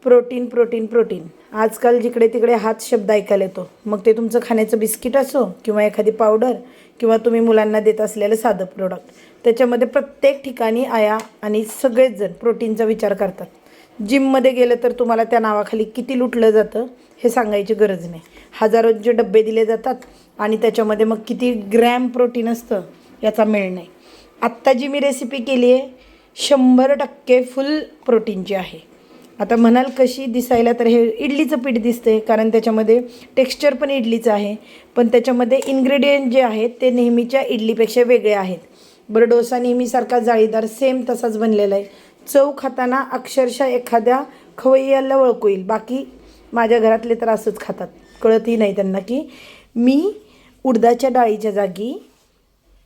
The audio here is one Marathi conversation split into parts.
प्रोटीन प्रोटीन प्रोटीन आजकाल जिकडे तिकडे हाच शब्द ऐकायला येतो. मग ते तुमचं खाण्याचं बिस्किट असो किंवा एखादी पावडर किंवा तुम्ही मुलांना देत असलेलं साधं प्रोडक्ट, त्याच्यामध्ये प्रत्येक ठिकाणी आया आणि सगळेच जण प्रोटीनचा विचार करतात. जिममध्ये गेलं तर तुम्हाला त्या नावाखाली किती लुटलं जातं हे सांगायची गरज नाही. हजारोचे डब्बे दिले जातात आणि त्याच्यामध्ये मग किती ग्रॅम प्रोटीन असतं याचा मेळ नाही. आत्ता जी मी रेसिपी केली आहे 100% फुल प्रोटीनची आहे. आता म्हणाल कशी दिसायला, तर हे इडलीचं पीठ दिसते कारण त्याच्यामध्ये टेक्स्चर पण इडलीचं आहे, पण त्याच्यामध्ये इन्ग्रेडियंट जे आहेत ते नेहमीच्या इडलीपेक्षा वेगळे आहेत. बरं, डोसा नेहमीसारखा जाळीदार सेम तसाच बनलेला आहे. चव खाताना अक्षरशः एखाद्या खवय्याला ओळखू येईल. बाकी माझ्या घरातले तर असंच खातात, कळतही नाही त्यांना की मी उडदाच्या डाळीच्या जागी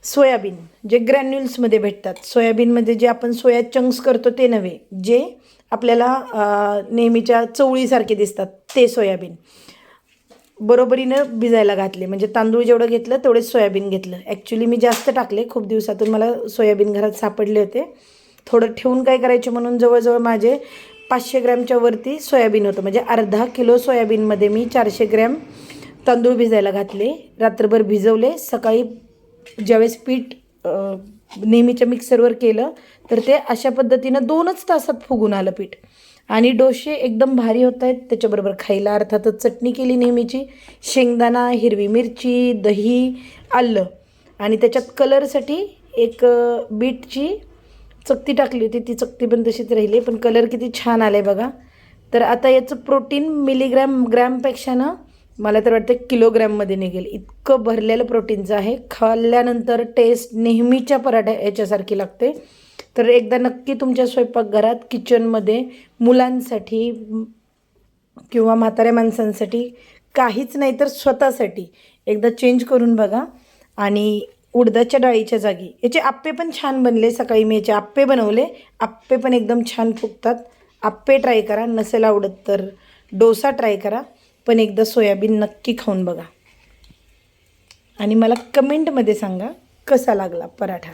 सोयाबीन जे ग्रॅन्युल्समध्ये भेटतात, सोयाबीनमध्ये जे आपण सोया चंक्स करतो ते नव्हे, जे आपल्याला नेहमीच्या चवळीसारखे दिसतात ते सोयाबीन बरोबरीनं भिजायला घातले. म्हणजे तांदूळ जेवढं घेतलं तेवढेच सोयाबीन घेतलं. ॲक्च्युली मी जास्त टाकले, खूप दिवसातून मला सोयाबीन घरात सापडले होते. थोडं ठेवून काय करायचे म्हणून जवळजवळ माझे 500 ग्रॅमच्या वरती सोयाबीन होतं. म्हणजे अर्धा किलो सोयाबीनमध्ये मी 400 ग्रॅम तांदूळ भिजायला घातले, रात्रभर भिजवले. सकाळी ज्यावेळेस पीठ नेहमीच्या मिक्सरवर केलं तर ते अशा पद्धतीनं 2च तासात फुगून आलं पीठ. आणि डोसे एकदम भारी होत आहेत. त्याच्याबरोबर खायला अर्थातच चटणी केली नेहमीची, शेंगदाणा, हिरवी मिरची, दही, आलं आणि त्याच्यात कलरसाठी एक बीटची चकती टाकली होती. ती चकती पण तशीच राहिली, पण कलर किती छान आला आहे बघा. तर आता याचं प्रोटीन ग्रॅमपेक्षा ना मला तर वाटतं किलोग्रॅममध्ये निघेल, इतकं भरलेलं प्रोटीनचं आहे. खाल्ल्यानंतर टेस्ट नेहमीच्या पराठ्या याच्यासारखी लागते. तर एकदा नक्की तुमच्या स्वयंपाकघरात किचनमध्ये मुलांसाठी किंवा म्हाताऱ्या माणसांसाठी, काहीच नाही तर स्वतःसाठी एकदा चेंज करून बघा. आणि उडदाच्या डाळीच्या जागी याचे आप्पे पण छान बनले. सकाळी मी याचे आप्पे बनवले, आप्पे पण एकदम छान फुगतात. आप्पे ट्राय करा, नसेल आवडत तर डोसा ट्राय करा, पण एकदा सोयाबीन नक्की खाऊन बघा आणि मला कमेंटमध्ये सांगा कसा लागला पराठा.